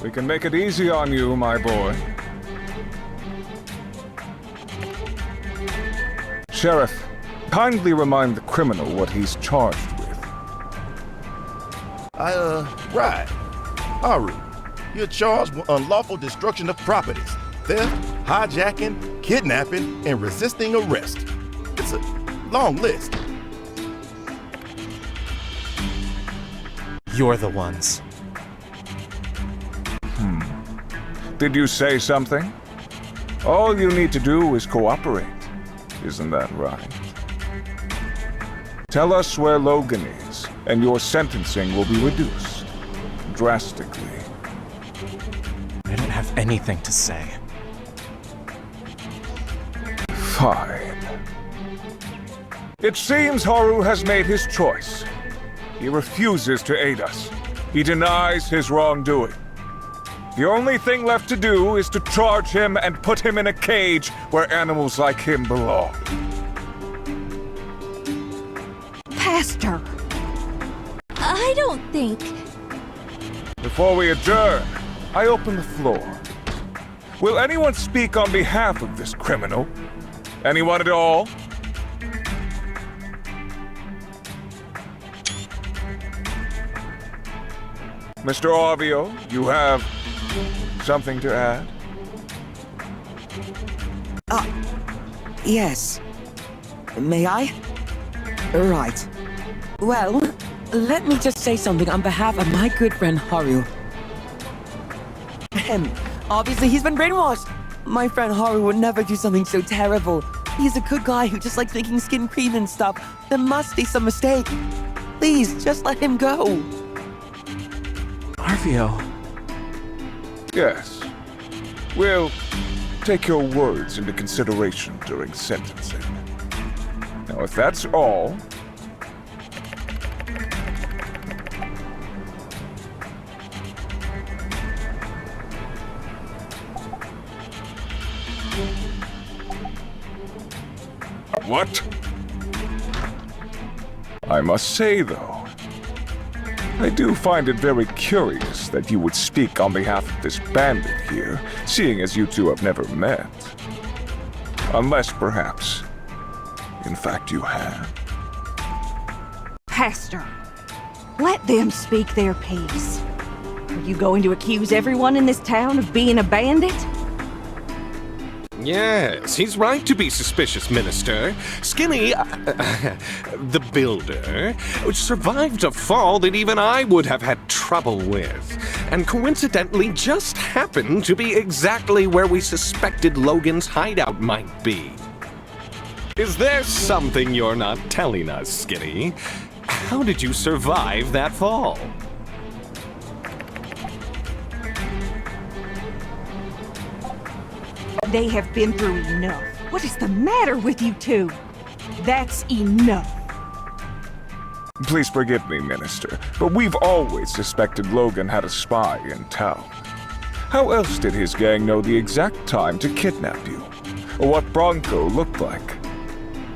We can make it easy on you, my boy. Sheriff, kindly remind the criminal what he's charged with. Right. Haru, you're charged with unlawful destruction of properties, theft, hijacking, kidnapping, and resisting arrest. It's a long list. You're the ones. Did you say something? All you need to do is cooperate. Isn't that right? Tell us where Logan is, and your sentencing will be reduced. Drastically. I don't have anything to say. Fine. It seems Haru has made his choice. He refuses to aid us. He denies his wrongdoing. The only thing left to do is to charge him and put him in a cage where animals like him belong. Pastor, I don't think... Before we adjourn, I open the floor. Will anyone speak on behalf of this criminal? Anyone at all? Mr. Arvio, you have something to add? Yes. May I? Right. Well, let me just say something on behalf of my good friend Haru. Obviously he's been brainwashed. My friend Haru would never do something so terrible. He's a good guy who just likes making skin cream and stuff. There must be some mistake. Please, just let him go. Arvio. Yes. We'll take your words into consideration during sentencing. Now, if that's all... What? I must say, though, I do find it very curious that you would speak on behalf of this bandit here, seeing as you two have never met. Unless, perhaps, in fact you have. Pastor, let them speak their piece. Are you going to accuse everyone in this town of being a bandit? Yes, he's right to be suspicious, Minister. Skinny, the builder, survived a fall that even I would have had trouble with, and coincidentally just happened to be exactly where we suspected Logan's hideout might be. Is there something you're not telling us, Skinny? How did you survive that fall? They have been through enough. What is the matter with you two? That's enough. Please forgive me, Minister, but we've always suspected Logan had a spy in town. How else did his gang know the exact time to kidnap you? Or what Bronco looked like?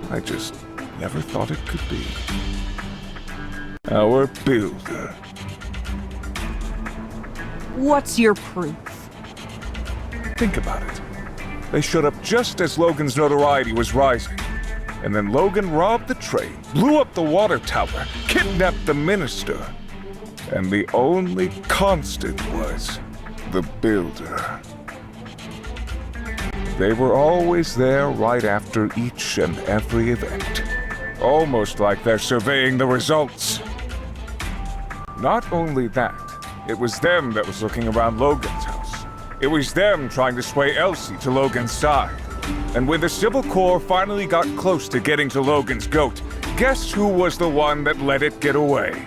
I just never thought it could be. Our builder. What's your proof? Think about it. They showed up just as Logan's notoriety was rising. And then Logan robbed the train, blew up the water tower, kidnapped the minister. And the only constant was the builder. They were always there right after each and every event. Almost like they're surveying the results. Not only that, it was them that was looking around Logan's house. It was them trying to sway Elsie to Logan's side. And when the Civil Corps finally got close to getting to Logan's goat, guess who was the one that let it get away?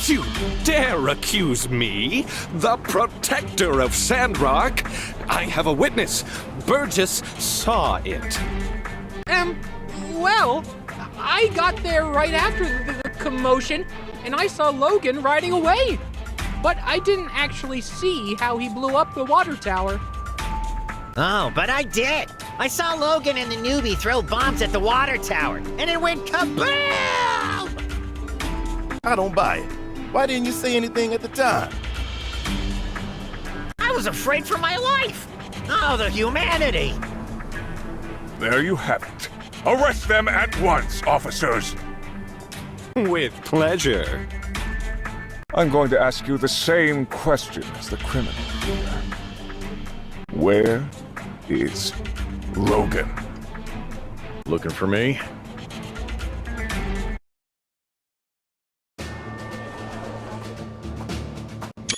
You dare accuse me, the protector of Sandrock? I have a witness. Burgess saw it. Well, I got there right after the commotion, and I saw Logan riding away. but I didn't actually see how he blew up the water tower. Oh, but I did. I saw Logan and the newbie throw bombs at the water tower, and it went kaboom! I don't buy it. Why didn't you say anything at the time? I was afraid for my life. Oh, the humanity. There you have it. Arrest them at once, officers. With pleasure. I'm going to ask you the same question as the criminal here. Where is Logan? Looking for me?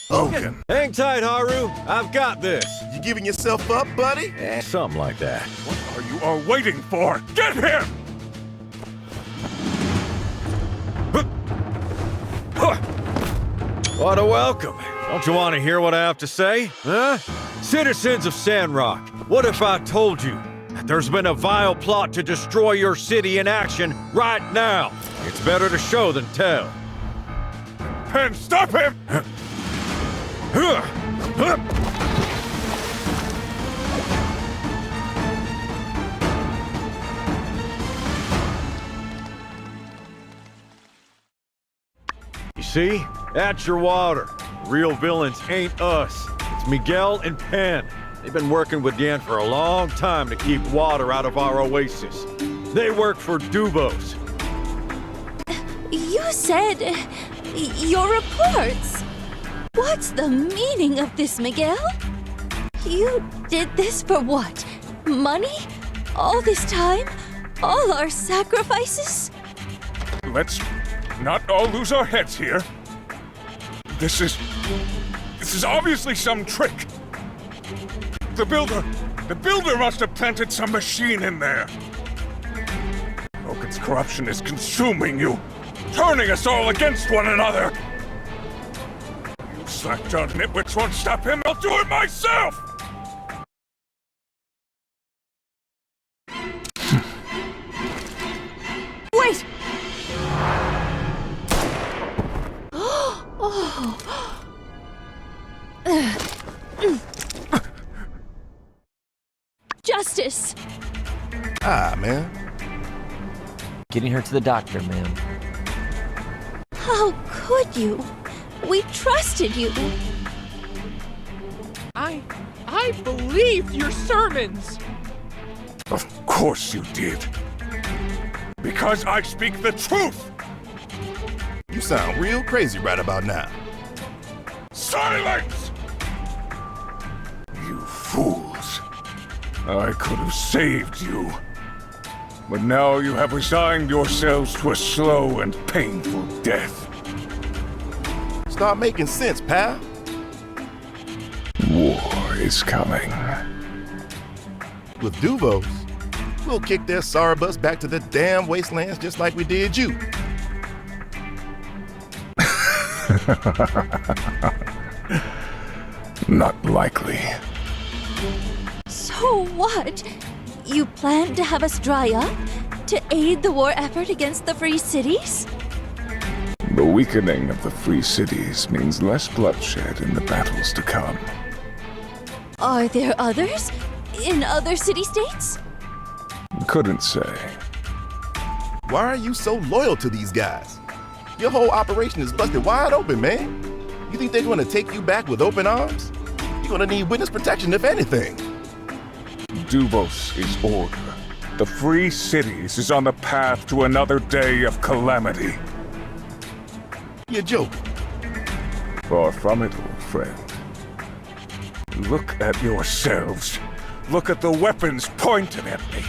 Logan. Hang tight, Haru. I've got this. You giving yourself up, buddy? Something like that. What are you all waiting for? Get him! What a welcome. Don't you want to hear what I have to say? Huh? Citizens of Sandrock, what if I told you that there's been a vile plot to destroy your city in action right now? It's better to show than tell. Pen, stop him! You see? That's your water. The real villains ain't us. It's Miguel and Pen. They've been working with Yan for a long time to keep water out of our oasis. They work for Duvos. You said your reports. What's the meaning of this, Miguel? You did this for what? Money? All this time? All our sacrifices? Let's not all lose our heads here. This is obviously some trick. The builder must have planted some machine in there. Logan's corruption is consuming you, turning us all against one another. You slack-jawed nitwits won't stop him. I'll do it myself! Wait! Justice! Ah, man. Getting her to the doctor, ma'am. How could you? We trusted you. I believed your sermons! Of course you did. Because I speak the truth! You sound real crazy right about now. Silence! You fools. I could have saved you. But now you have resigned yourselves to a slow and painful death. Start making sense, pal. War is coming. With Duvos, we'll kick their sorry butts back to the damn wastelands just like we did you. Not likely. So what? You plan to have us dry up? To aid the war effort against the Free Cities? The weakening of the Free Cities means less bloodshed in the battles to come. Are there others? In other city-states? Couldn't say. Why are you so loyal to these guys? Your whole operation is busted wide open, man. You think they're gonna take you back with open arms? You're gonna need witness protection, if anything. Duvos is order. The Free Cities is on the path to another day of calamity. You're joking. Far from it, old friend. Look at yourselves. Look at the weapons pointed at me.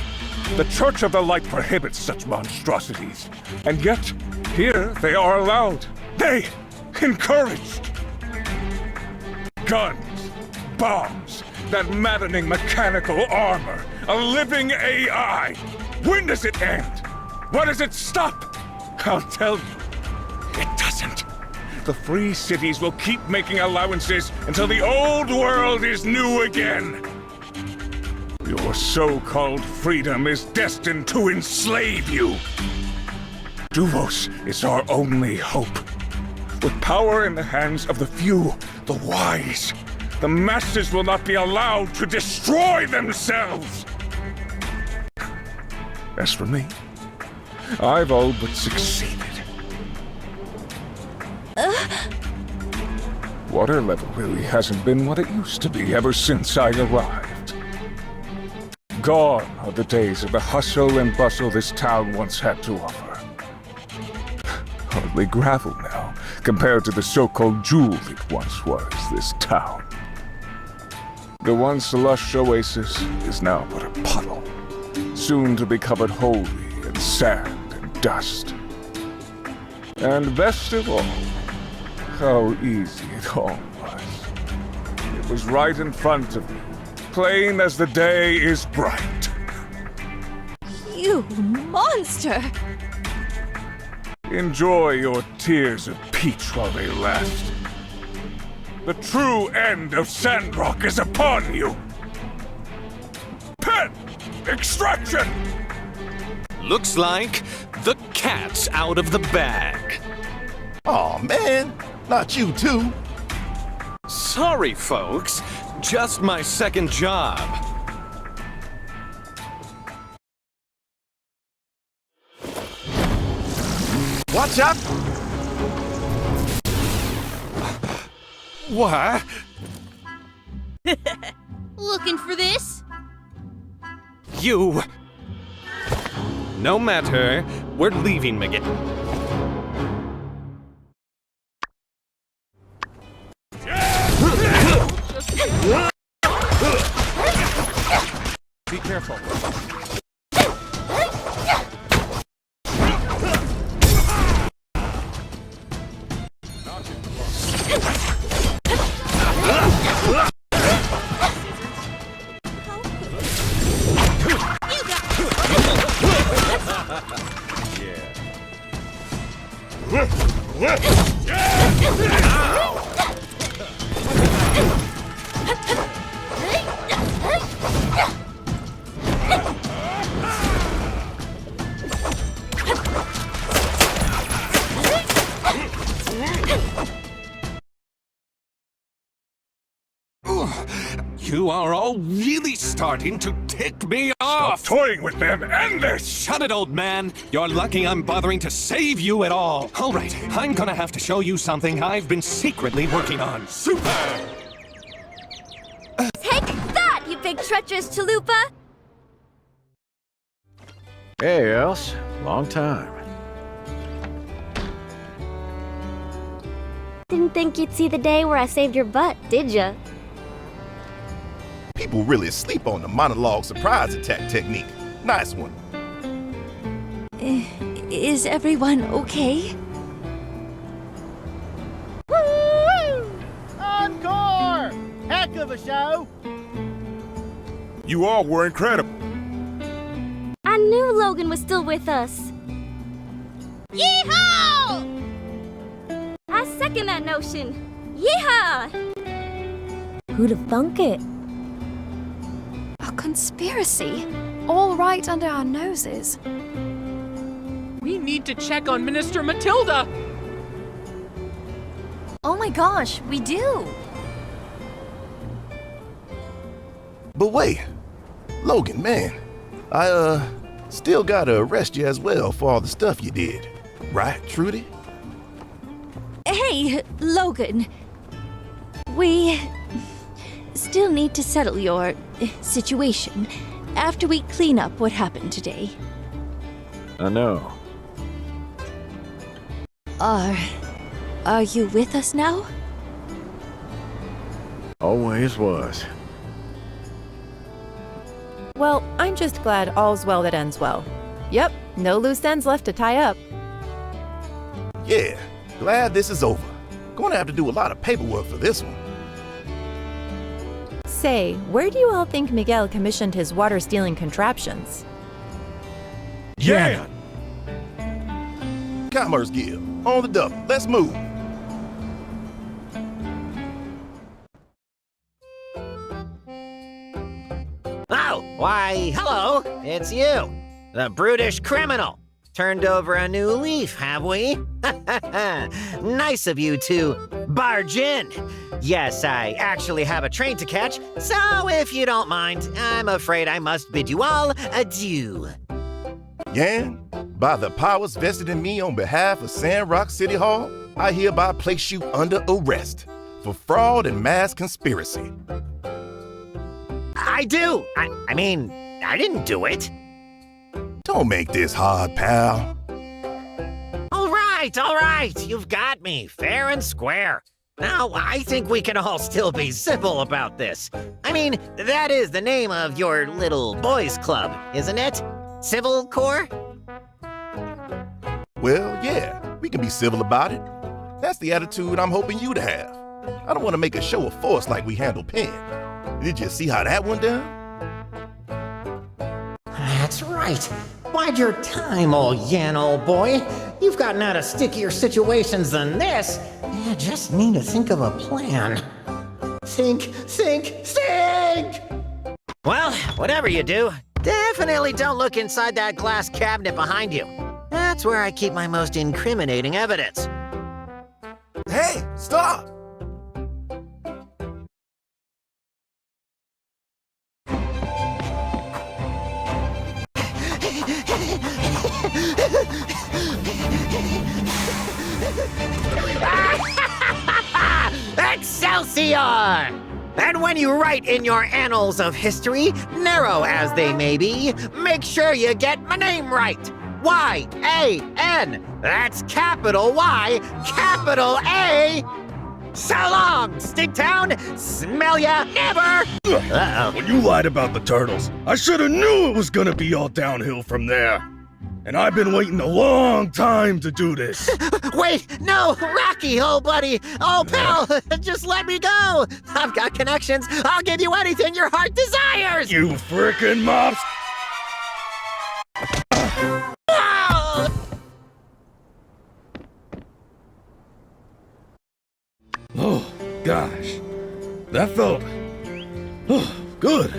The Church of the Light prohibits such monstrosities. And yet, here they are allowed. They encouraged. Guns, bombs, that maddening mechanical armor, a living AI. When does it end? When does it stop? I'll tell you, it doesn't. The Free Cities will keep making allowances until the old world is new again. Your so-called freedom is destined to enslave you. Duvos is our only hope. With power in the hands of the few, the wise, the masses will not be allowed to destroy themselves. As for me, I've all but succeeded. Water level really hasn't been what it used to be ever since I arrived. Gone are the days of the hustle and bustle this town once had to offer. Hardly gravel now, compared to the so-called jewel it once was, this town. The once lush oasis is now but a puddle, soon to be covered wholly in sand and dust. And best of all, how easy it all was. It was right in front of me, plain as the day is bright. You monster! Enjoy your tears of peach while they last. The true end of Sandrock is upon you! Pen! Extraction! Looks like the cat's out of the bag. Aw, man. Not you, too. Sorry, folks. Just my second job. Watch out! What? Looking for this? You... No matter. We're leaving, Miguel. Be careful. You are all really starting to tick me off! Stop toying with them! End this! Shut it, old man! You're lucky I'm bothering to save you at all! Alright, I'm gonna have to show you something I've been secretly working on. Super! Take that, you big treacherous chalupa! Hey, Else. Long time. Didn't think you'd see the day where I saved your butt, did ya? People really sleep on the monologue surprise attack technique. Nice one. Is everyone okay? Woo! Encore! Heck of a show! You all were incredible. I knew Logan was still with us. Yeehaw! I second that notion. Yeehaw! Who'd have thunk it? A conspiracy, all right under our noses. We need to check on Minister Matilda! Oh my gosh, we do! But wait. Logan, man. I, still gotta arrest you as well for all the stuff you did. Right, Trudy? Hey, Logan. We still need to settle your situation after we clean up what happened today. I know. Are you with us now? Always was. Well, I'm just glad all's well that ends well. Yep, no loose ends left to tie up. Yeah, glad this is over. Gonna have to do a lot of paperwork for this one. Say, where do you all think Miguel commissioned his water-stealing contraptions? Yeah! Commerce Guild, on the double. Let's move. Oh, why, hello, it's you, the brutish criminal. Turned over a new leaf, have we? Nice of you to barge in. Yes, I actually have a train to catch, so if you don't mind, I'm afraid I must bid you all adieu. Yan, by the powers vested in me on behalf of Sandrock City Hall, I hereby place you under arrest for fraud and mass conspiracy. I do. I mean, I didn't do it. Don't make this hard, pal. All right. You've got me, fair and square. Now, I think we can all still be civil about this. I mean, that is the name of your little boys' club, isn't it? Civil Corps? Well, yeah, we can be civil about it. That's the attitude I'm hoping you to have. I don't want to make a show of force like we handle Pen. Did you see how that went down? That's right. Bide your time, old Yan, old boy. You've gotten out of stickier situations than this. You just need to think of a plan. Think! Well, whatever you do, definitely don't look inside that glass cabinet behind you. That's where I keep my most incriminating evidence. Hey, stop! Excelsior! And when you write in your annals of history, narrow as they may be, make sure you get my name right. Y-A-N. That's capital Y, capital A. So long, Stinktown. Smell ya never. Uh-oh. When you lied about the turtles, I should have knew it was gonna be all downhill from there. And I've been waiting a long time to do this. Wait, no, Rocky, old buddy, old pal, just let me go. I've got connections. I'll give you anything your heart desires. You frickin' mops. Oh, gosh. That felt good.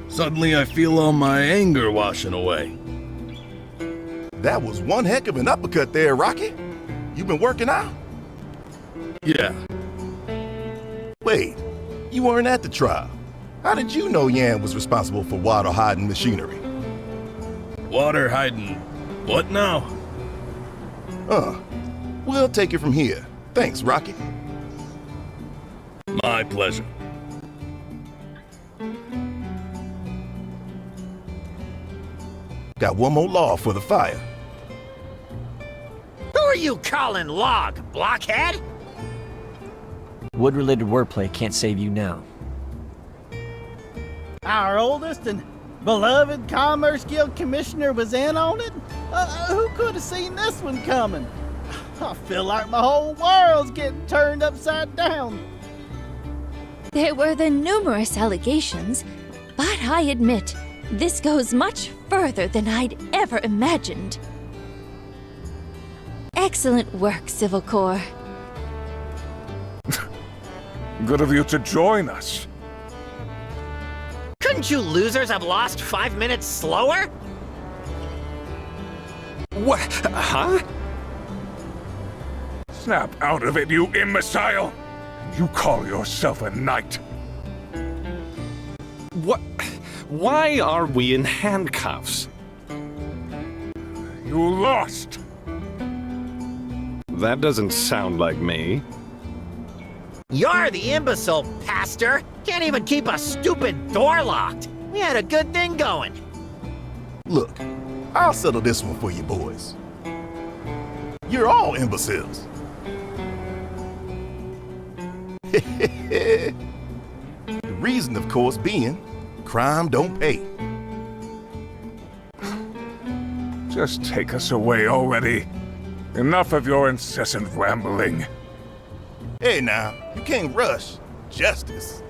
Suddenly I feel all my anger washing away. That was one heck of an uppercut there, Rocky. You been working out? Yeah. Wait, you weren't at the trial. How did you know Yan was responsible for water hiding machinery? Water hiding what now? We'll take it from here. Thanks, Rocky. My pleasure. Got one more law for the fire. Who are you calling Log, blockhead? Wood-related wordplay can't save you now. Our oldest and beloved Commerce Guild Commissioner was in on it? Who could have seen this one coming? I feel like my whole world's getting turned upside down. There were the numerous allegations, but I admit, this goes much further than I'd ever imagined. Excellent work, Civil Corps. Good of you to join us. Couldn't you losers have lost 5 minutes slower? What? Huh? Snap out of it, you imbecile! You call yourself a knight. What? Why are we in handcuffs? You lost. That doesn't sound like me. You're the imbecile, Pastor. Can't even keep a stupid door locked. We had a good thing going. Look, I'll settle this one for you boys. You're all imbeciles. The reason, of course, being crime don't pay. Just take us away already. Enough of your incessant rambling. Hey now, you can't rush justice.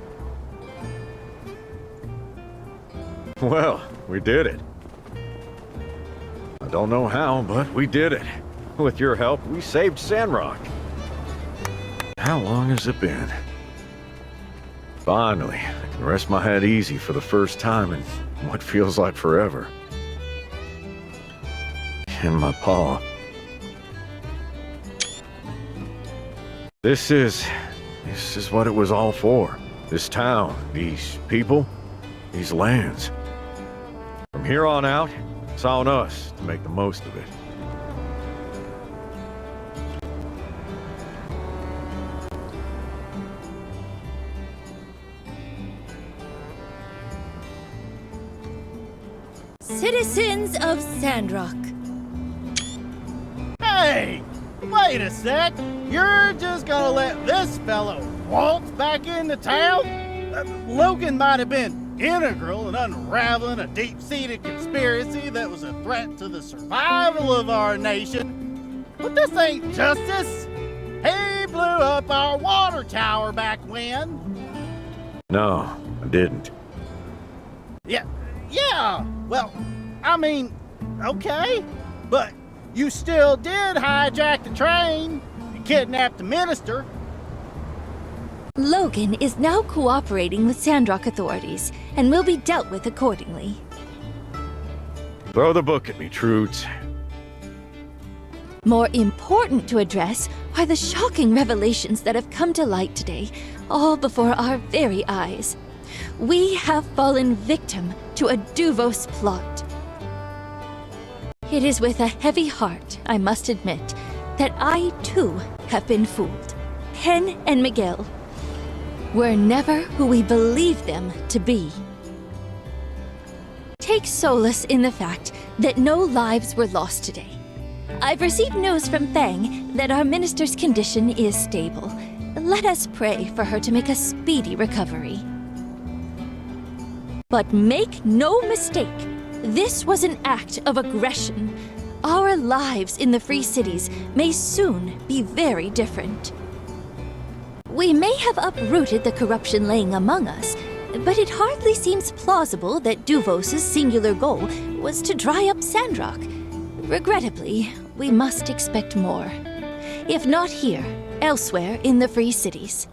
Well, we did it. I don't know how, but we did it. With your help, we saved Sandrock. How long has it been? Finally, I can rest my head easy for the first time in what feels like forever. in my paw. This is what it was all for. This town, these people, these lands. From here on out, it's on us to make the most of it. Citizens of Sandrock. Hey! Wait a sec! You're just gonna let this fellow waltz back into town? Logan might have been integral in unraveling a deep-seated conspiracy that was a threat to the survival of our nation. But this ain't justice! He blew up our water tower back when. No, I didn't. Yeah, well, I mean, okay, but you still did hijack the train and kidnap the minister. Logan is now cooperating with Sandrock authorities and will be dealt with accordingly. Throw the book at me, Troots. More important to address are the shocking revelations that have come to light today, all before our very eyes. We have fallen victim to a Duvos plot. It is with a heavy heart, I must admit, that I too have been fooled. Pen and Miguel were never who we believed them to be. Take solace in the fact that no lives were lost today. I've received news from Fang that our minister's condition is stable. Let us pray for her to make a speedy recovery. But make no mistake, this was an act of aggression. Our lives in the free cities may soon be very different. We may have uprooted the corruption laying among us, but it hardly seems plausible that Duvos' singular goal was to dry up Sandrock. Regrettably, we must expect more. If not here, elsewhere in the free cities.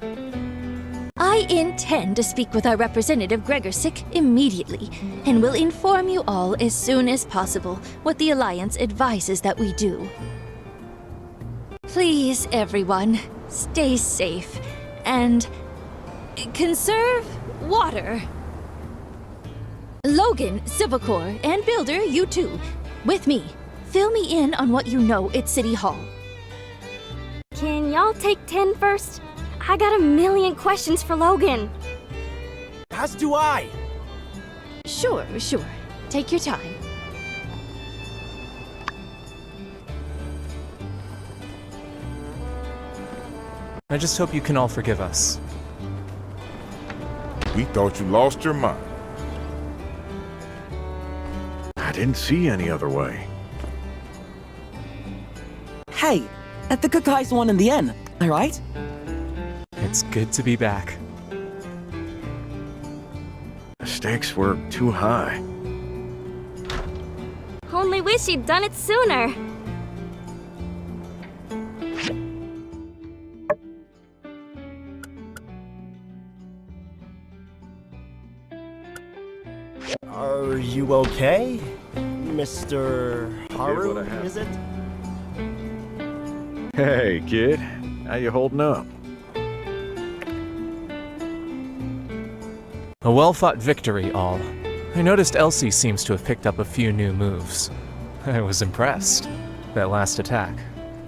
I intend to speak with our representative Gregorsic immediately, and will inform you all as soon as possible what the Alliance advises that we do. Please, everyone, stay safe, and conserve water. Logan, Civil Corps, and Builder, you too. With me, fill me in on what you know at City Hall. Can y'all take 10 first? I got a million questions for Logan. As do I. Sure. Take your time. I just hope you can all forgive us. We thought you lost your mind. I didn't see any other way. Hey, the good guys won in the end, alright? It's good to be back. The stakes were too high. Only wish you'd done it sooner. Are you okay? Mr. Haru, is it? Hey, kid. How you holding up? A well-fought victory, all. I noticed Elsie seems to have picked up a few new moves. I was impressed. That last attack.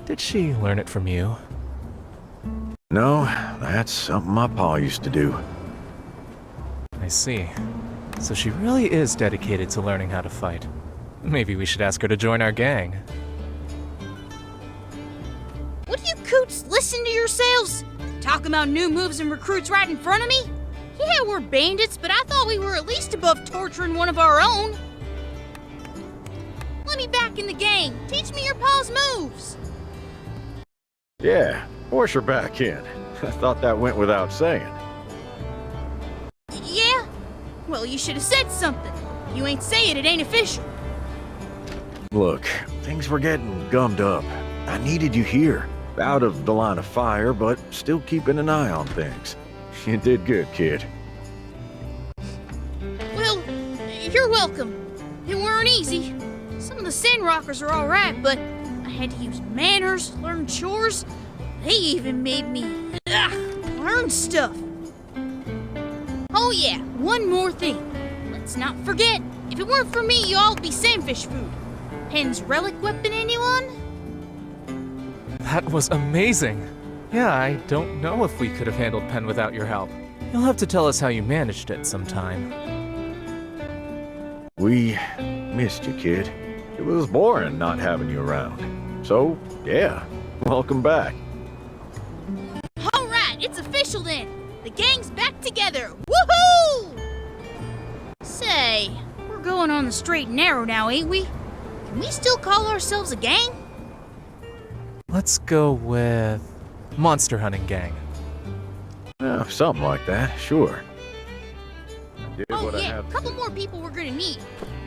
Did she learn it from you? No, that's something my pa used to do. I see. So she really is dedicated to learning how to fight. Maybe we should ask her to join our gang. Would you coots listen to yourselves? Talking about new moves and recruits right in front of me? Yeah, we're bandits, but I thought we were at least above torturing one of our own. Let me back in the gang. Teach me your pa's moves. Yeah, force her back in. I thought that went without saying. Yeah? Well, you should have said something. You ain't say it, it ain't official. Look, things were getting gummed up. I needed you here. Out of the line of fire, but still keeping an eye on things. You did good, kid. Well, you're welcome. It weren't easy. Some of the Sandrockers are alright, but I had to use manners, learn chores. They even made me learn stuff. Oh yeah, one more thing. Let's not forget, if it weren't for me, y'all would be sandfish food. Pen's relic weapon, anyone? That was amazing. Yeah, I don't know if we could have handled Pen without your help. You'll have to tell us how you managed it sometime. We missed you, kid. It was boring not having you around. So, yeah, welcome back. Alright, it's official then. The gang's back together. Woohoo! Say, we're going on the straight and narrow now, ain't we? Can we still call ourselves a gang? Let's go with Monster Hunting Gang. Something like that, sure. Oh yeah, a couple more people we're gonna need.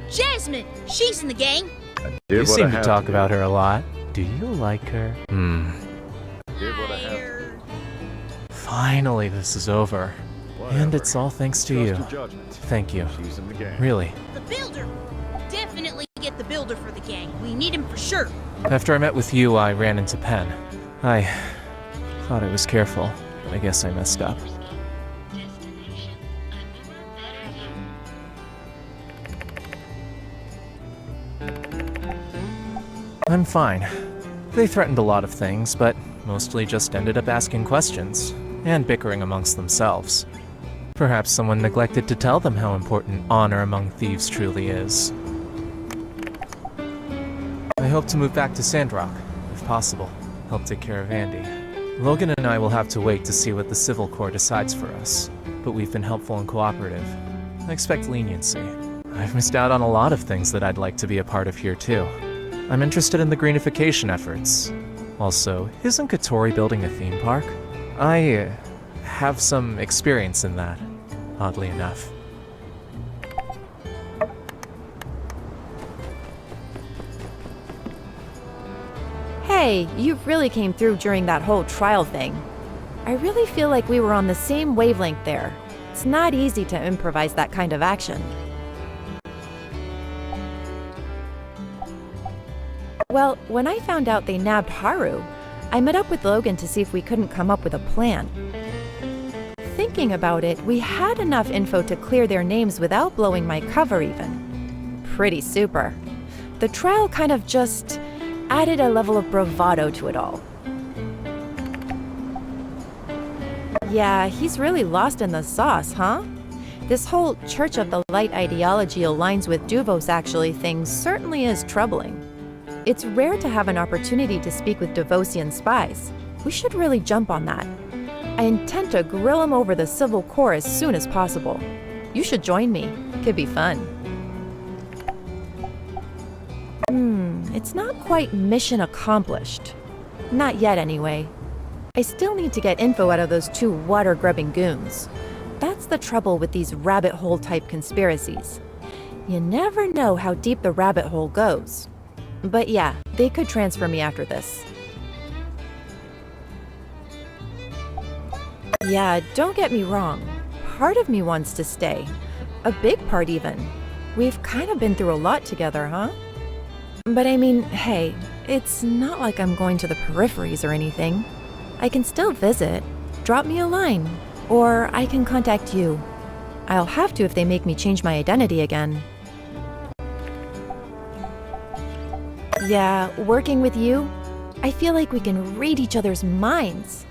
Jasmine, she's in the gang. You seem to talk about her a lot. Do you like her? Finally, this is over. And it's all thanks to you. Thank you. Really. The builder. Definitely get the builder for the gang. We need him for sure. After I met with you, I ran into Pen. I thought I was careful, but I guess I messed up. I'm fine. They threatened a lot of things, but mostly just ended up asking questions and bickering amongst themselves. Perhaps someone neglected to tell them how important honor among thieves truly is. I hope to move back to Sandrock, if possible. Help take care of Andy. Logan and I will have to wait to see what the Civil Corps decides for us, but we've been helpful and cooperative. I expect leniency. I've missed out on a lot of things that I'd like to be a part of here too. I'm interested in the greenification efforts. Also, isn't Katori building a theme park? I have some experience in that, oddly enough. Hey, you really came through during that whole trial thing. I really feel like we were on the same wavelength there. It's not easy to improvise that kind of action. Well, when I found out they nabbed Haru, I met up with Logan to see if we couldn't come up with a plan. Thinking about it, we had enough info to clear their names without blowing my cover even. Pretty super. The trial kind of just added a level of bravado to it all. Yeah, he's really lost in the sauce, huh? This whole Church of the Light ideology aligns with Duvos actually thing certainly is troubling. It's rare to have an opportunity to speak with Devosian spies. We should really jump on that. I intend to grill him over the Civil Corps as soon as possible. You should join me. Could be fun. It's not quite mission accomplished. Not yet, anyway. I still need to get info out of those two water-grubbing goons. That's the trouble with these rabbit hole-type conspiracies. You never know how deep the rabbit hole goes. But yeah, they could transfer me after this. Yeah, don't get me wrong. Part of me wants to stay. A big part even. We've kind of been through a lot together, huh? But I mean, hey, it's not like I'm going to the peripheries or anything. I can still visit. Drop me a line. Or I can contact you. I'll have to if they make me change my identity again. Yeah, working with you, I feel like we can read each other's minds.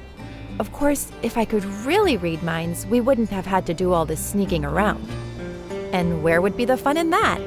Of course, if I could really read minds, we wouldn't have had to do all this sneaking around. And where would be the fun in that?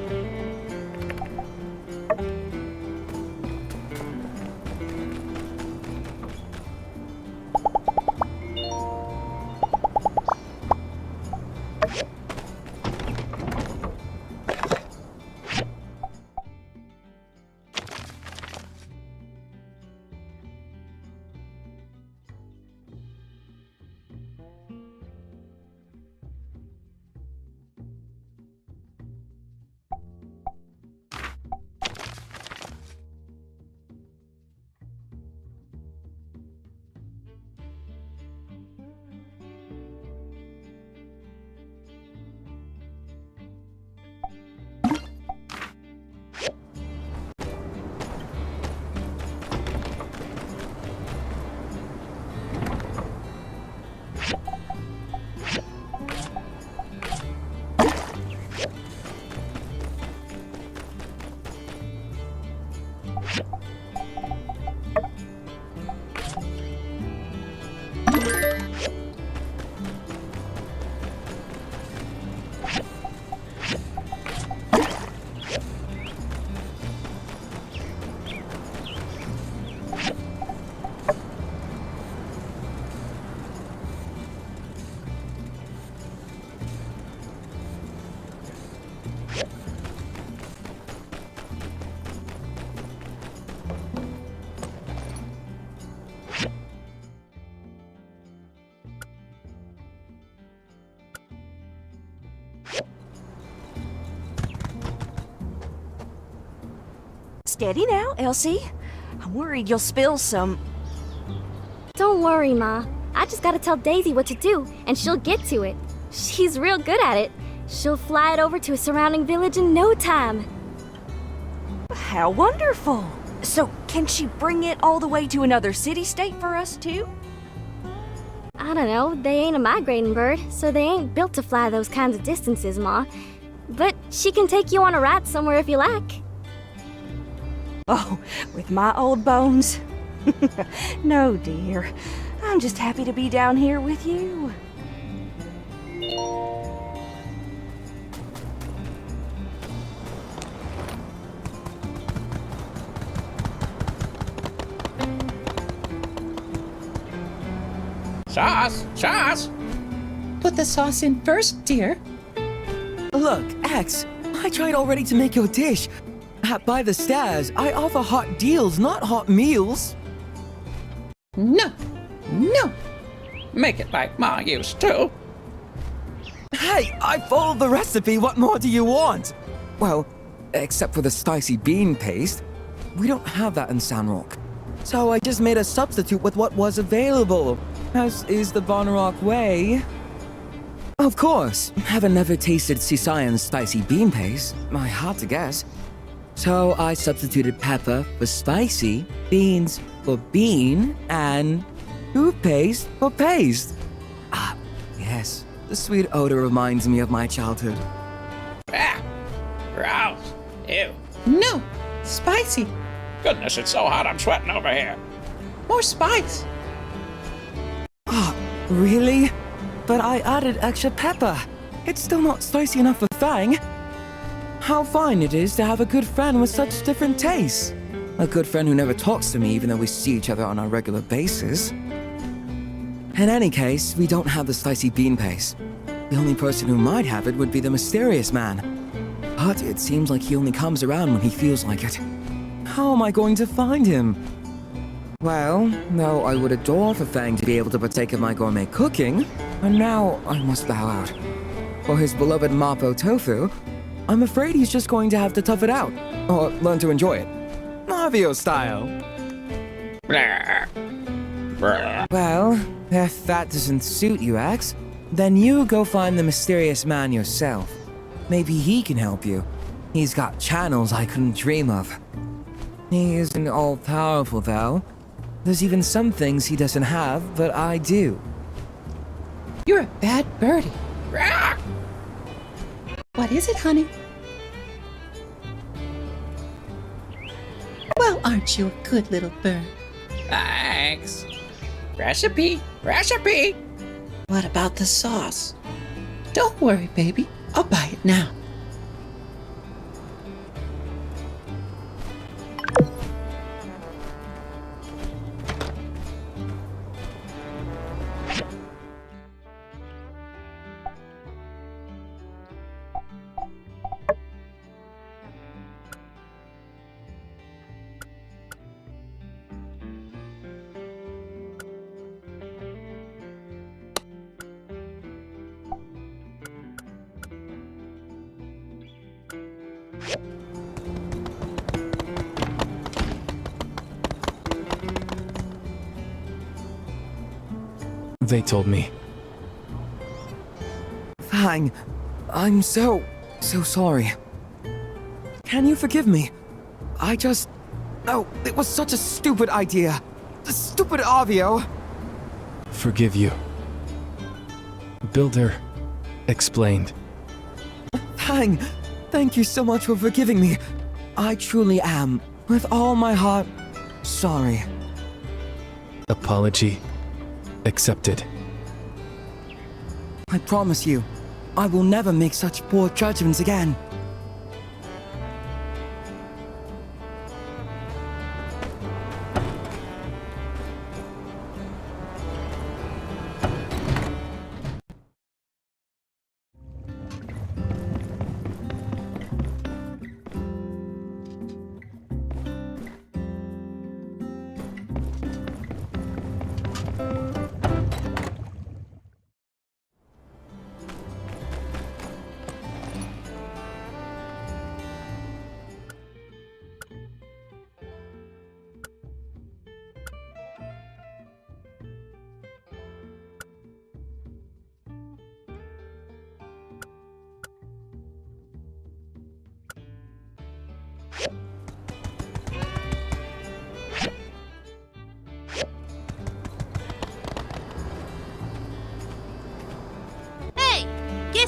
Steady now, Elsie. I'm worried you'll spill some. Don't worry, Ma. I just gotta tell Daisy what to do, and she'll get to it. She's real good at it. She'll fly it over to a surrounding village in no time. How wonderful! So, can she bring it all the way to another city-state for us, too? I don't know, they ain't a migrating bird, so they ain't built to fly those kinds of distances, Ma. But she can take you on a ride somewhere if you like. Oh, with my old bones? No, dear. I'm just happy to be down here with you. Sauce! Sauce! Put the sauce in first, dear. Look, X, I tried already to make your dish. By the stairs, I offer hot deals, not hot meals. No, no. Make it like Ma used to. Hey, I followed the recipe. What more do you want? Well, except for the spicy bean paste. We don't have that in Sandrock. So I just made a substitute with what was available, as is the Bonrock way. Of course, having never tasted Sisayan's spicy bean paste, I had to guess. So I substituted pepper for spicy, beans for bean, and toothpaste for paste. Ah, yes, the sweet odor reminds me of my childhood. Ah! Gross! Ew! No, spicy. Goodness, it's so hot I'm sweating over here. More spice. Ah, really? But I added extra pepper. It's still not spicy enough for Fang. How fine it is to have a good friend with such different tastes. A good friend who never talks to me even though we see each other on a regular basis. In any case, we don't have the spicy bean paste. The only person who might have it would be the mysterious man. But it seems like he only comes around when he feels like it. How am I going to find him? Well, though I would adore for Fang to be able to partake of my gourmet cooking, and now I must bow out. For his beloved mapo tofu, I'm afraid he's just going to have to tough it out, or learn to enjoy it. Arvio style. Well, if that doesn't suit you, X, then you go find the mysterious man yourself. Maybe he can help you. He's got channels I couldn't dream of. He isn't all-powerful, though. There's even some things he doesn't have, but I do. You're a bad birdie. What is it, honey? Well, aren't you a good little bird? Thanks. Recipe! Recipe! What about the sauce? Don't worry, baby. I'll buy it now. They told me. Fang, I'm so sorry. Can you forgive me? Oh, it was such a stupid idea. The stupid Arvio. Forgive you. Builder explained. Fang, thank you so much for forgiving me. I truly am, with all my heart, sorry. Apology accepted. I promise you, I will never make such poor judgments again.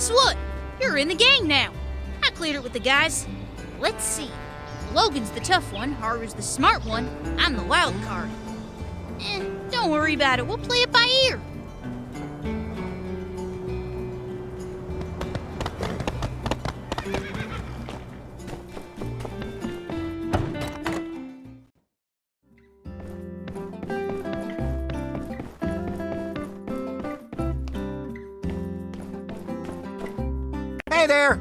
guess what? You're in the gang now. I cleared it with the guys. Let's see. Logan's the tough one, Haru's the smart one, I'm the wild card. Don't worry about it, we'll play it by ear. Hey there!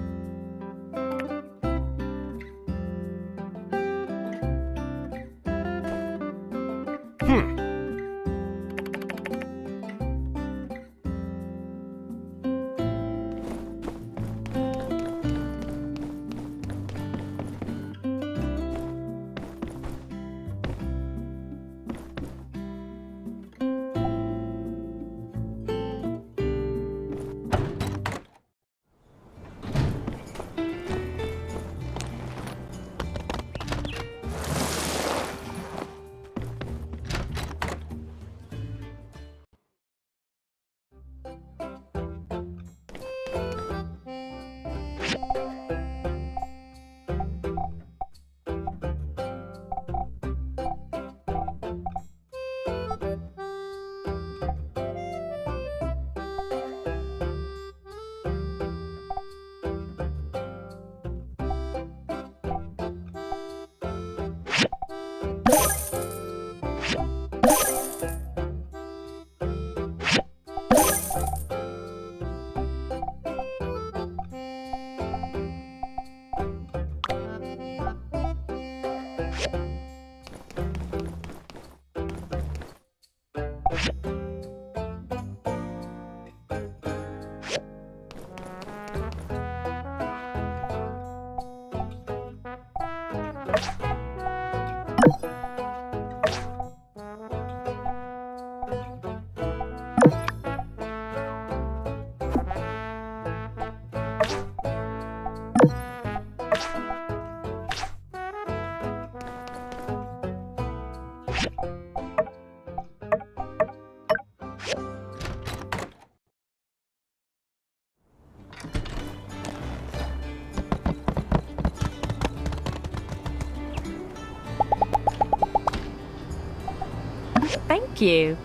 Thank you.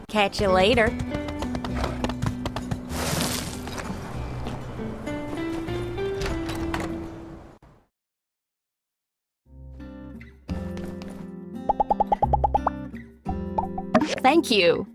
Catch you later. Thank you.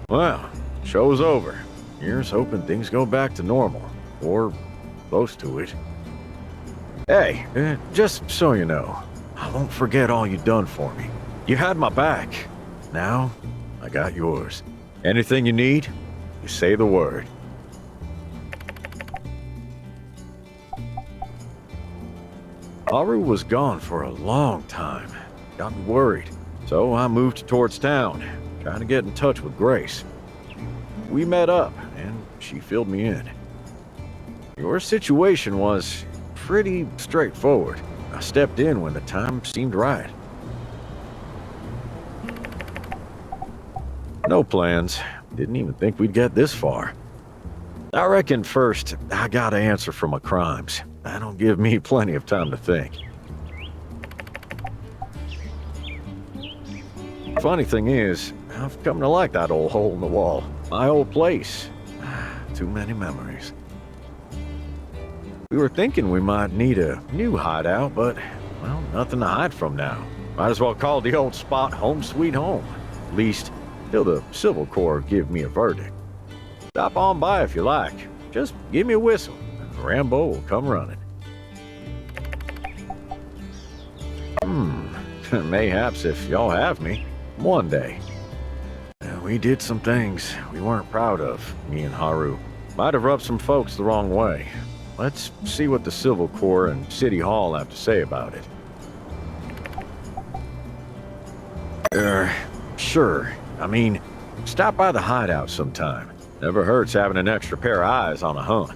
Well, show's over. Here's hoping things go back to normal. Or close to it. Hey, just so you know, I won't forget all you done for me. You had my back. Now, I got yours. Anything you need, you say the word. Haru was gone for a long time. Got me worried. So I moved towards town, trying to get in touch with Grace. We met up, and she filled me in. Your situation was pretty straightforward. I stepped in when the time seemed right. No plans. Didn't even think we'd get this far. I reckon first, I gotta answer for my crimes. That'll give me plenty of time to think. Funny thing is, I've come to like that old hole in the wall. My old place. Too many memories. We were thinking we might need a new hideout, but, well, nothing to hide from now. Might as well call the old spot home sweet home. At least, till the Civil Corps give me a verdict. Stop on by if you like. Just give me a whistle, and Rambo will come running. Mayhaps if y'all have me, one day. We did some things we weren't proud of, me and Haru. Might have rubbed some folks the wrong way. Let's see what the Civil Corps and City Hall have to say about it. Sure. I mean, stop by the hideout sometime. Never hurts having an extra pair of eyes on a hunt.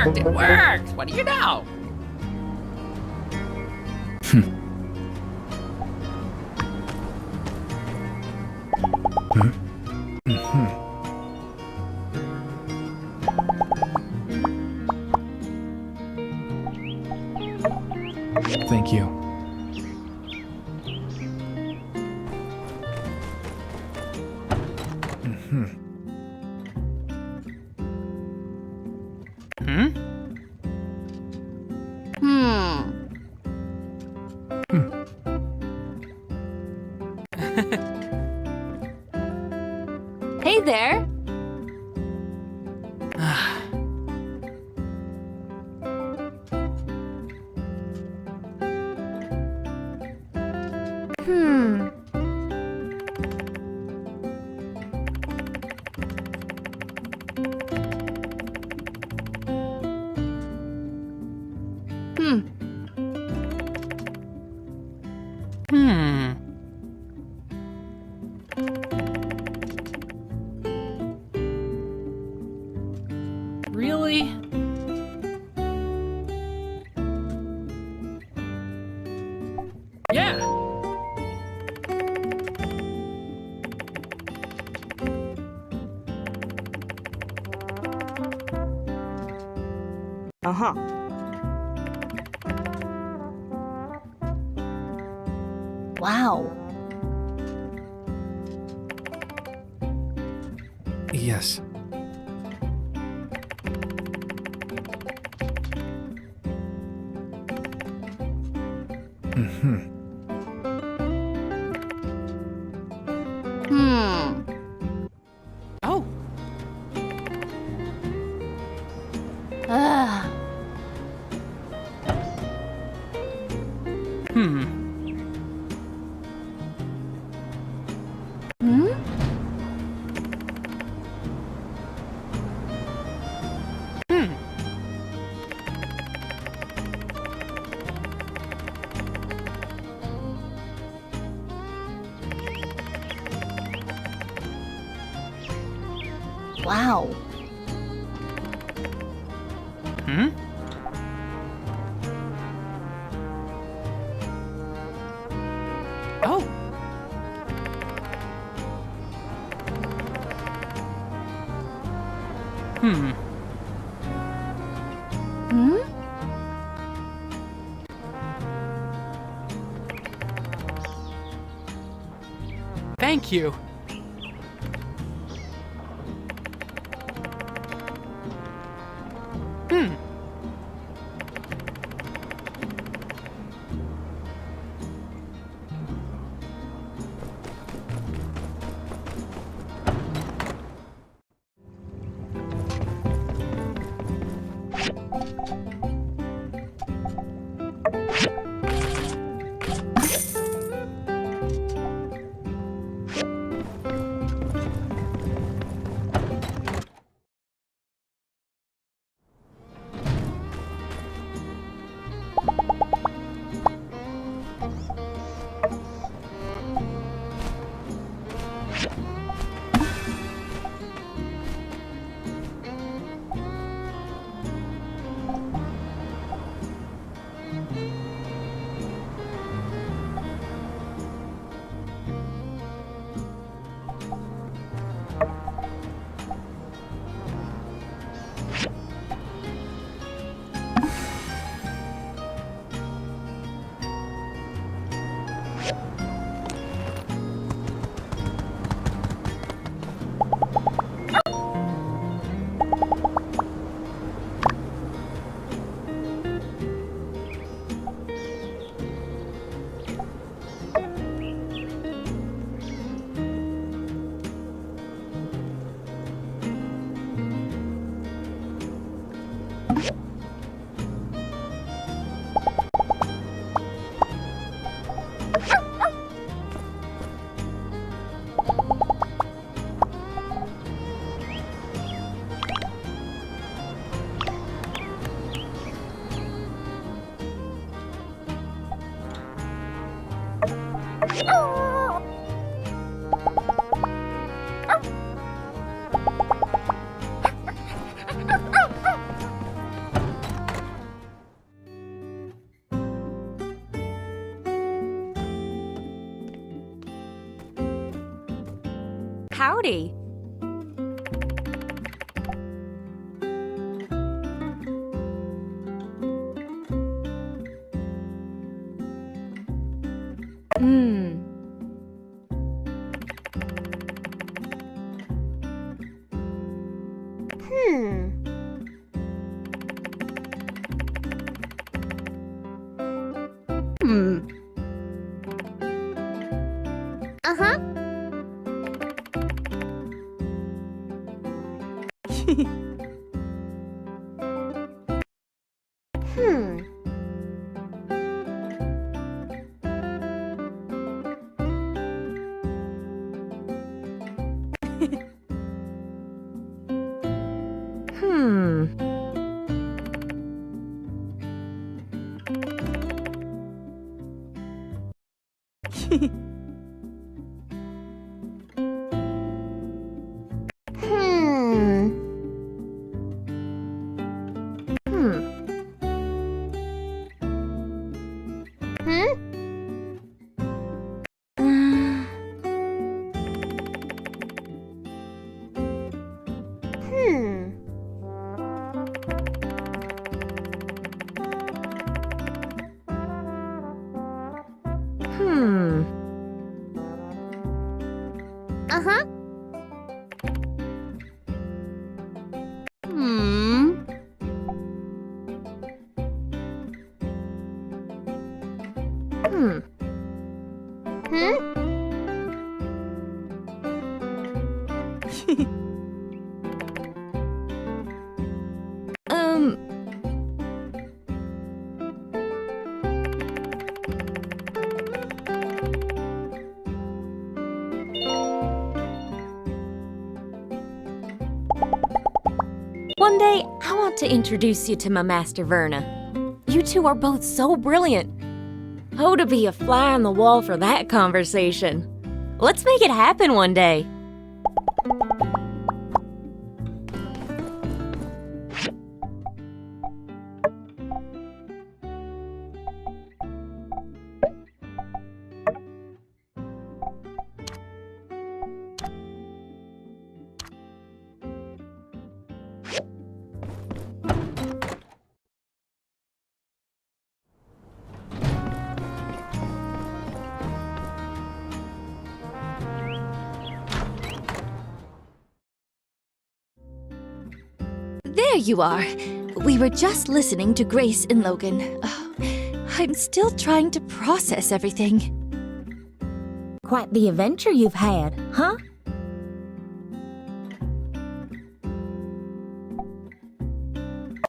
It worked! What do you know? Thank you. there. Really? Yeah. Uh-huh. Wow. Yes. Mm-hmm. Oh. Ah. Hmm. Wow. Hmm? Oh. Hmm. Thank you. Howdy. Uh-huh. One day, I want to introduce you to my master Verna. You two are both so brilliant. Oh, to be a fly on the wall for that conversation. Let's make it happen one day. There you are. We were just listening to Grace and Logan. Oh, I'm still trying to process everything. Quite the adventure you've had, huh?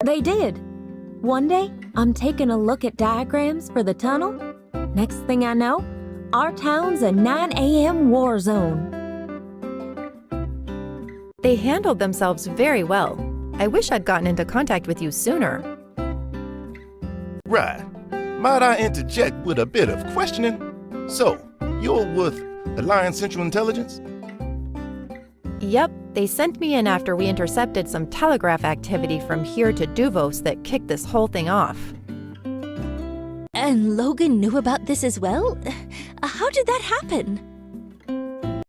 They did. One day, I'm taking a look at diagrams for the tunnel. Next thing I know, our town's a 9 a.m. war zone. They handled themselves very well. I wish I'd gotten into contact with you sooner. Right. Might I interject with a bit of questioning? So, you're with Alliance Central Intelligence? Yep, they sent me in after we intercepted some telegraph activity from here to Duvos that kicked this whole thing off. And Logan knew about this as well? How did that happen?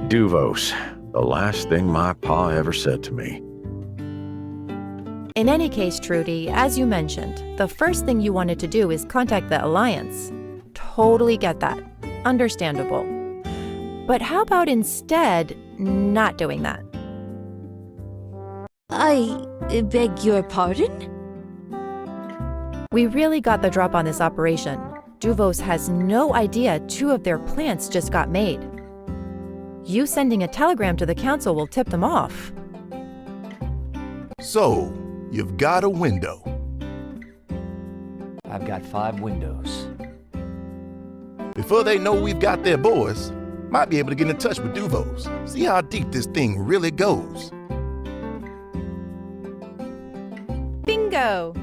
Duvos. The last thing my pa ever said to me. In any case, Trudy, as you mentioned, the first thing you wanted to do is contact the Alliance. Totally get that. Understandable. But how about instead not doing that? I beg your pardon? We really got the drop on this operation. Duvos has no idea 2 of their plants just got made. You sending a telegram to the council will tip them off. So, you've got a window. I've got 5 windows. Before they know we've got their boys, might be able to get in touch with Duvos. See how deep this thing really goes. Bingo!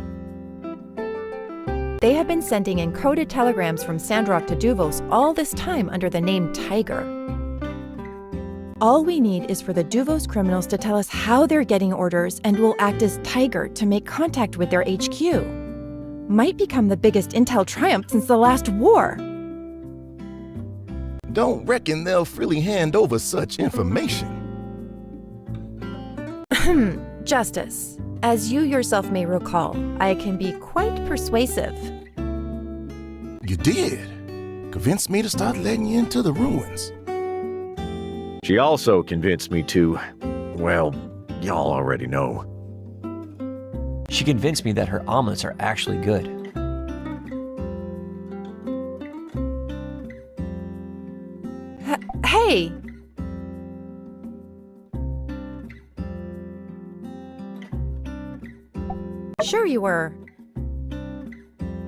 They have been sending encoded telegrams from Sandrock to Duvos all this time under the name Tiger. All we need is for the Duvos criminals to tell us how they're getting orders, and we'll act as Tiger to make contact with their HQ. Might become the biggest intel triumph since the last war. Don't reckon they'll freely hand over such information. Justice. As you yourself may recall, I can be quite persuasive. You did. Convinced me to start letting you into the ruins. She also convinced me to, well, y'all already know. She convinced me that her omelets are actually good. Hey! Sure you were.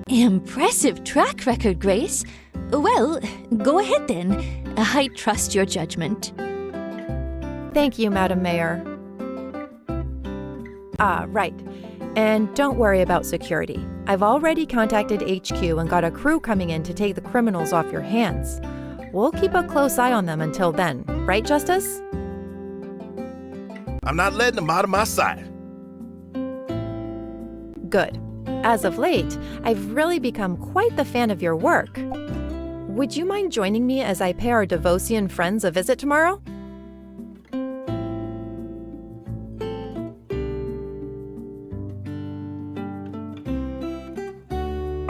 Impressive track record, Grace. Well, go ahead then. I trust your judgment. Thank you, Madam Mayor. Right. And don't worry about security. I've already contacted HQ and got a crew coming in to take the criminals off your hands. We'll keep a close eye on them until then, right, Justice? I'm not letting them out of my sight. Good. As of late, I've really become quite the fan of your work. Would you mind joining me as I pay our Devosian friends a visit tomorrow?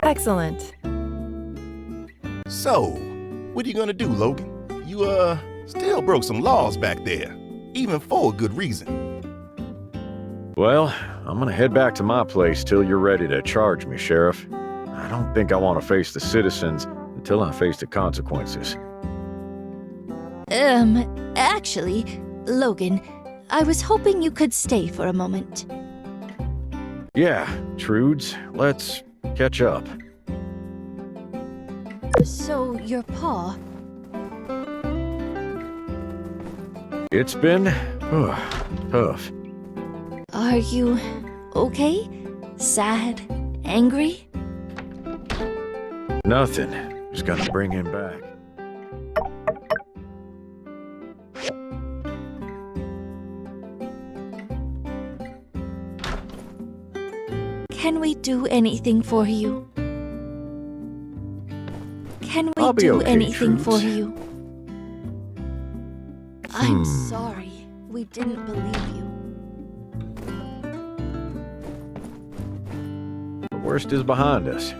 Excellent. So, what are you gonna do, Logan? You, still broke some laws back there, even for a good reason. Well, I'm gonna head back to my place till you're ready to charge me, Sheriff. I don't think I want to face the citizens until I face the consequences. Actually, Logan, I was hoping you could stay for a moment. Yeah, Trudes, let's catch up. So, your paw... It's been tough. Are you okay? Sad? Angry? Nothing. Just gonna bring him back. Can we do anything for you? Can we I'll be do okay, anything Trudes. for you? I'm sorry. We didn't believe you. The worst is behind us.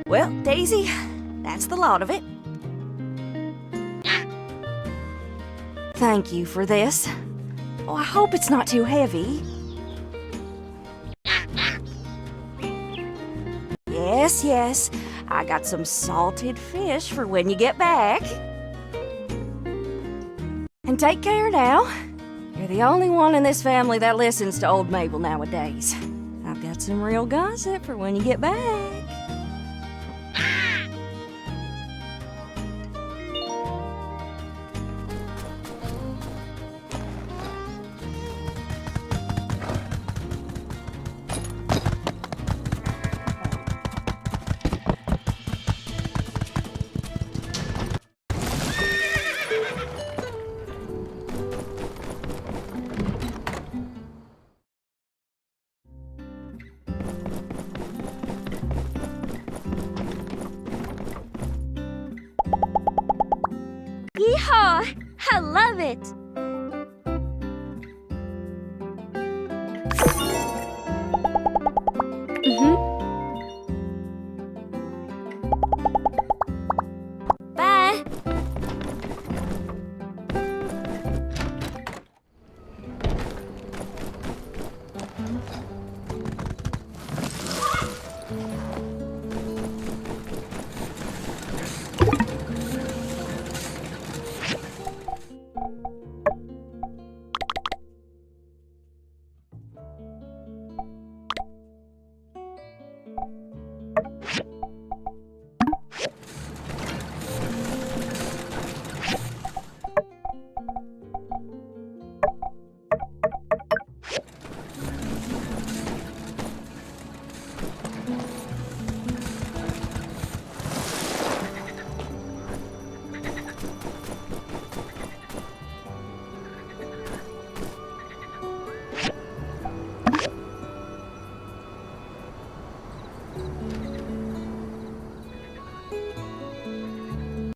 Well, Daisy, that's the lot of it. Thank you for this. Oh, I hope it's not too heavy. Yes, yes, I got some salted fish for when you get back. And take care now. You're the only one in this family that listens to old Mabel nowadays. I've got some real gossip for when you get back. Yeehaw! I love it! Bye!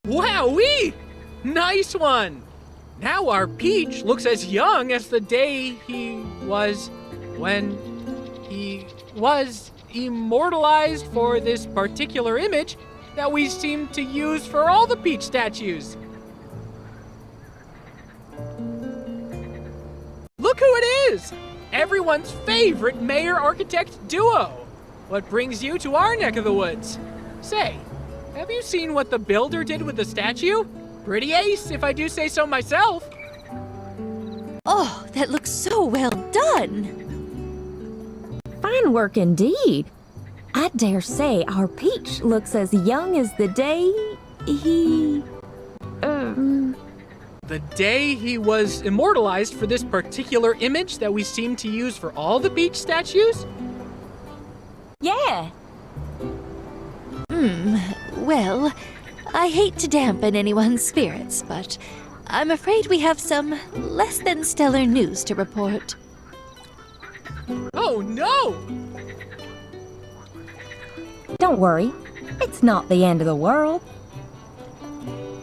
Wowee! Nice one! Now our Peach looks as young as the day he was when he was immortalized for this particular image that we seem to use for all the Peach statues. Look who it is! Everyone's favorite mayor-architect duo! what brings you to our neck of the woods? Say, have you seen what the builder did with the statue? Pretty ace, if I do say so myself. Oh, that looks so well done! Fine work indeed. I dare say our Peach looks as young as the day he... The day he was immortalized for this particular image that we seem to use for all the Peach statues? Yeah. Well, I hate to dampen anyone's spirits, but I'm afraid we have some less than stellar news to report. Oh no! Don't worry. It's not the end of the world.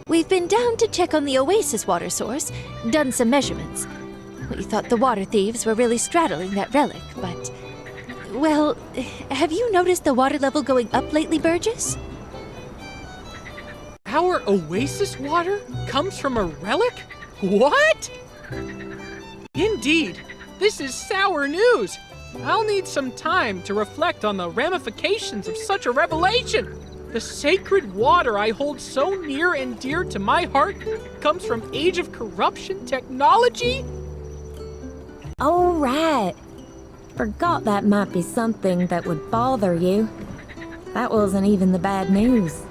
We've been down to check on the oasis water source, done some measurements. We thought the water thieves were really straddling that relic, but... Well, have you noticed the water level going up lately, Burgess? Our oasis water comes from a relic? What? Indeed, this is sour news. I'll need some time to reflect on the ramifications of such a revelation. The sacred water I hold so near and dear to my heart comes from Age of Corruption technology? Oh, right. Forgot that might be something that would bother you. That wasn't even the bad news.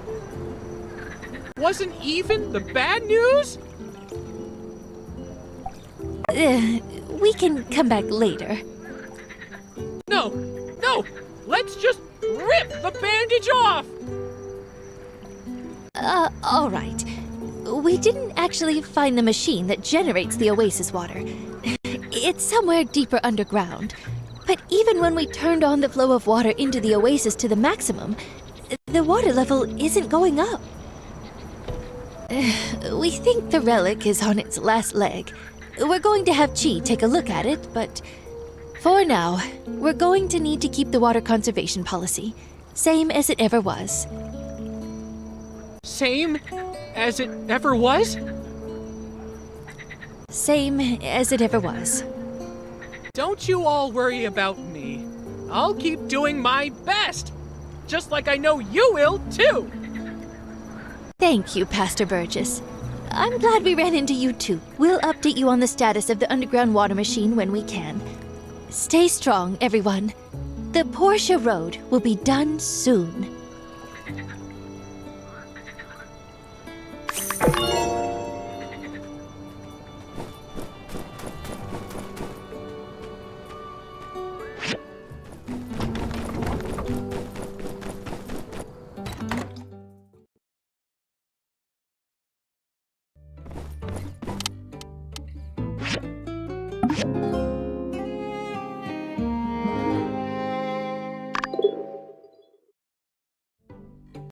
Wasn't even the bad news? We can come back later. No, let's just rip the bandage off! All right. We didn't actually find the machine that generates the oasis water. It's somewhere deeper underground. But even when we turned on the flow of water into the oasis to the maximum, the water level isn't going up. We think the relic is on its last leg. We're going to have Chi take a look at it, but for now, we're going to need to keep the water conservation policy, same as it ever was. Same as it ever was? Same as it ever was. Don't you all worry about me. I'll keep doing my best, just like I know you will, too. Thank you, Pastor Burgess. I'm glad we ran into you, too. We'll update you on the status of the underground water machine when we can. Stay strong, everyone. The Portia Road will be done soon.